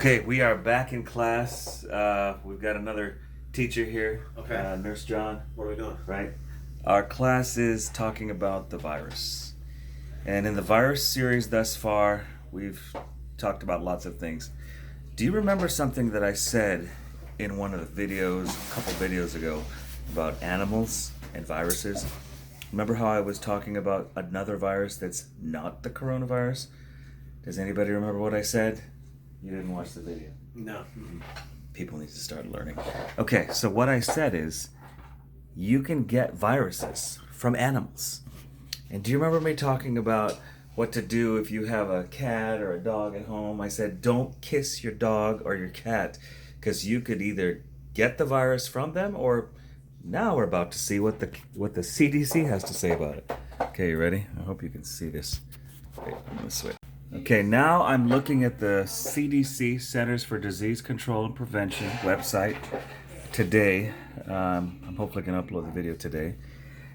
Okay, we are back in class. We've got another teacher here, Okay. Nurse John, What are we doing? right? Our class is talking about the virus. And in the virus series thus far, we've talked about lots of things. Do you remember something that I said in one of the videos, a couple videos ago, about animals and viruses? Remember how I was talking about another virus that's not the coronavirus? Does anybody remember what I said? You didn't watch the video. No. People need to start learning. Okay, so what I said is you can get viruses from animals. And do you remember me talking about what to do if you have a cat or a dog at home? I said don't kiss your dog or your cat because you could either get the virus from them, or now we're about to see what the CDC has to say about it. Okay, you ready? I hope you can see this. Wait, I'm gonna switch. Okay, now I'm looking at the CDC, Centers for Disease Control and Prevention website today. I'm hopefully going to upload the video today.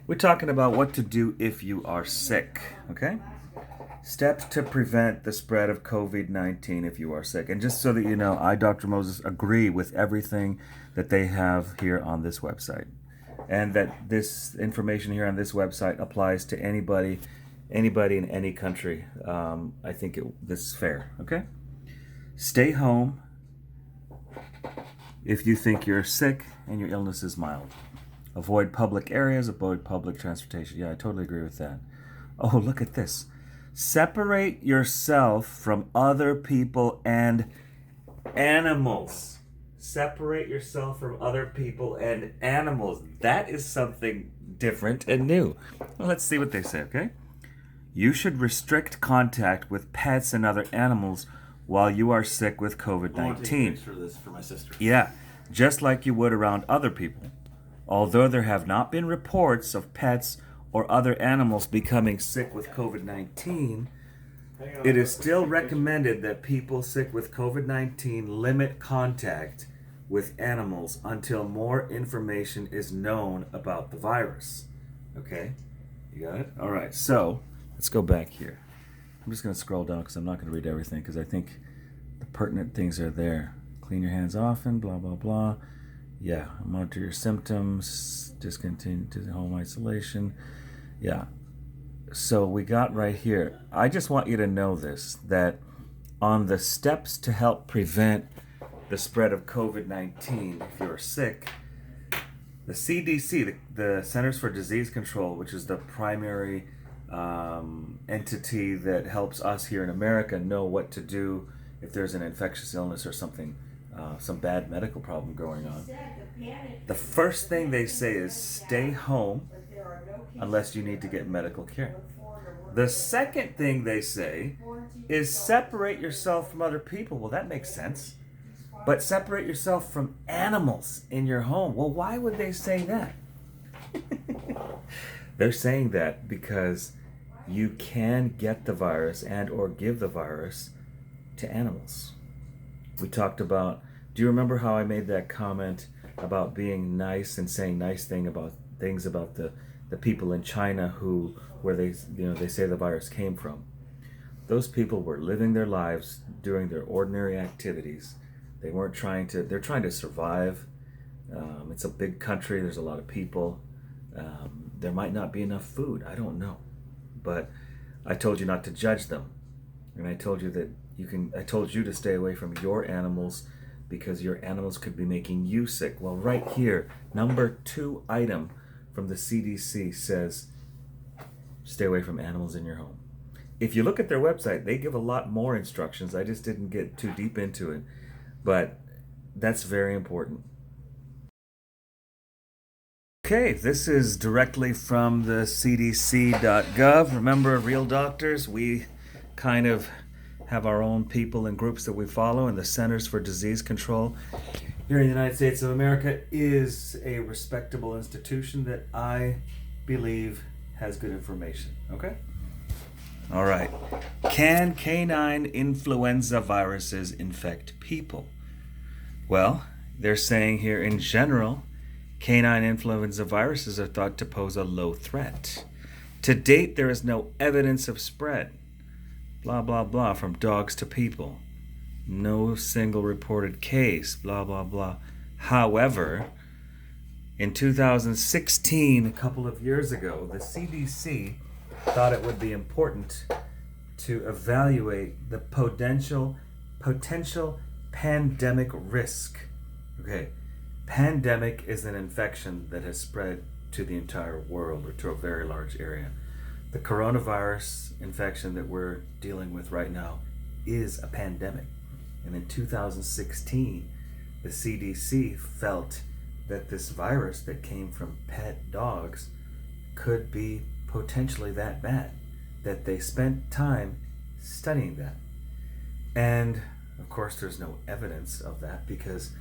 We're talking about what to do if you are sick, okay? Steps to prevent the spread of COVID-19 if you are sick. And just so that you know, I, Dr. Moses, agree with everything that they have here on this website. And that this information here on this website applies to anybody in any country. I think this is fair, okay? Stay home if you think you're sick and your illness is mild. Avoid public areas, avoid public transportation. Yeah, I totally agree with that. Oh, look at this. Separate yourself from other people and animals. Separate yourself from other people and animals. That is something different and new. Well, let's see what they say, okay? You should restrict contact with pets and other animals while you are sick with COVID-19. I want to take a picture of this for my sister. Yeah, just like you would around other people. Although there have not been reports of pets or other animals becoming sick with COVID-19, it is still recommended that people sick with COVID-19 limit contact with animals until more information is known about the virus. Okay, you got it? All right, so let's go back here. I'm just going to scroll down because I'm not going to read everything because I think the pertinent things are there. Clean your hands often, blah, blah, blah. Yeah, monitor your symptoms, discontinue to home isolation. Yeah, so we got right here. I just want you to know this, that on the steps to help prevent the spread of COVID-19 if you're sick, the CDC, the Centers for Disease Control, which is the primary entity that helps us here in America know what to do if there's an infectious illness or something, some bad medical problem going on. The first thing they say is stay home unless you need to get medical care. The second thing they say is separate yourself from other people. Well, that makes sense. But separate yourself from animals in your home. Well, why would they say that? They're saying that because you can get the virus and or give the virus to animals. We talked about, do you remember how I made that comment about being nice and saying nice things about the people in China where they say the virus came from? Those people were living their lives doing their ordinary activities. They're trying to survive. It's a big country, there's a lot of people. There might not be enough food, I don't know. But I told you not to judge them. And I told you that I told you to stay away from your animals because your animals could be making you sick. Well, right here, number 2 item from the CDC says stay away from animals in your home. If you look at their website, they give a lot more instructions. I just didn't get too deep into it, but that's very important. Okay, this is directly from the cdc.gov. Remember, real doctors, we kind of have our own people and groups that we follow, and the Centers for Disease Control here in the United States of America is a respectable institution that I believe has good information. Okay? All right. Can canine influenza viruses infect people? Well, they're saying here in general, canine influenza viruses are thought to pose a low threat. To date, there is no evidence of spread. Blah, blah, blah, from dogs to people. No single reported case, blah, blah, blah. However, in 2016, a couple of years ago, the CDC thought it would be important to evaluate the potential pandemic risk. Okay, pandemic is an infection that has spread to the entire world or to a very large area. The coronavirus infection that we're dealing with right now is a pandemic. And in 2016, the CDC felt that this virus that came from pet dogs could be potentially that bad, that they spent time studying that. And of course, there's no evidence of that because,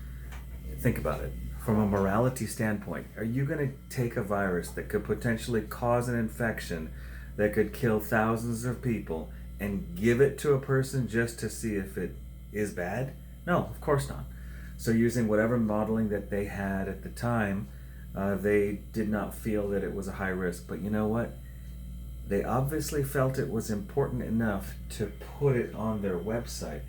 think about it, from a morality standpoint, are you going to take a virus that could potentially cause an infection that could kill thousands of people and give it to a person just to see if it is bad? No, of course not. So using whatever modeling that they had at the time, they did not feel that it was a high risk. But you know what? They obviously felt it was important enough to put it on their website.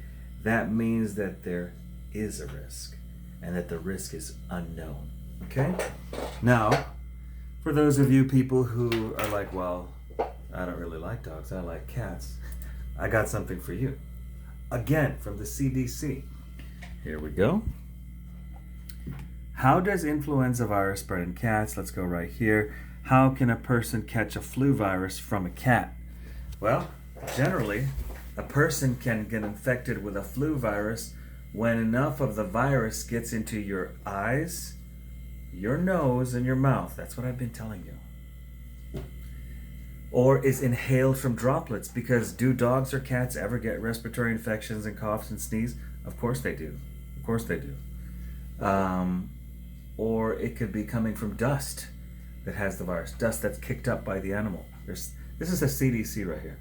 That means that there is a risk and that the risk is unknown. Okay? Now, for those of you people who are like, well, I don't really like dogs, I like cats, I got something for you. Again, from the CDC. Here we go. How does influenza virus spread in cats? Let's go right here. How can a person catch a flu virus from a cat? Well, generally, a person can get infected with a flu virus when enough of the virus gets into your eyes, your nose, and your mouth. That's what I've been telling you. Or is inhaled from droplets, because do dogs or cats ever get respiratory infections and coughs and sneeze? Of course they do. Of course they do. Or it could be coming from dust that has the virus, dust that's kicked up by the animal. This is a CDC right here.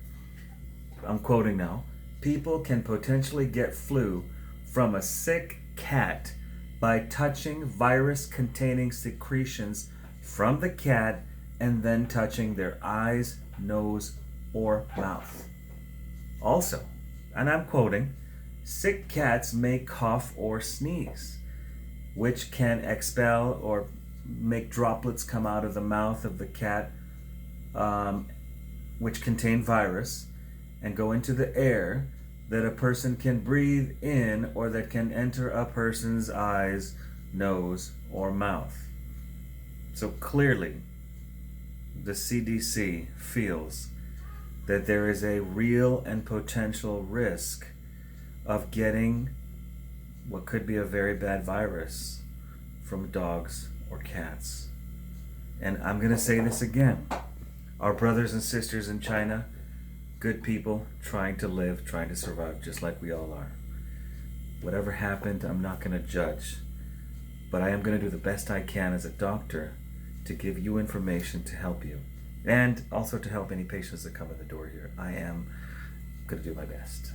I'm quoting now. People can potentially get flu from a sick cat by touching virus-containing secretions from the cat and then touching their eyes, nose, or mouth. Also, and I'm quoting, sick cats may cough or sneeze, which can expel or make droplets come out of the mouth of the cat, which contain virus, and go into the air that a person can breathe in or that can enter a person's eyes, nose, or mouth. So clearly, the CDC feels that there is a real and potential risk of getting what could be a very bad virus from dogs or cats. And I'm going to say this again. Our brothers and sisters in China, good people trying to live, trying to survive, just like we all are. Whatever happened, I'm not going to judge. But I am going to do the best I can as a doctor to give you information to help you. And also to help any patients that come in the door here. I am going to do my best.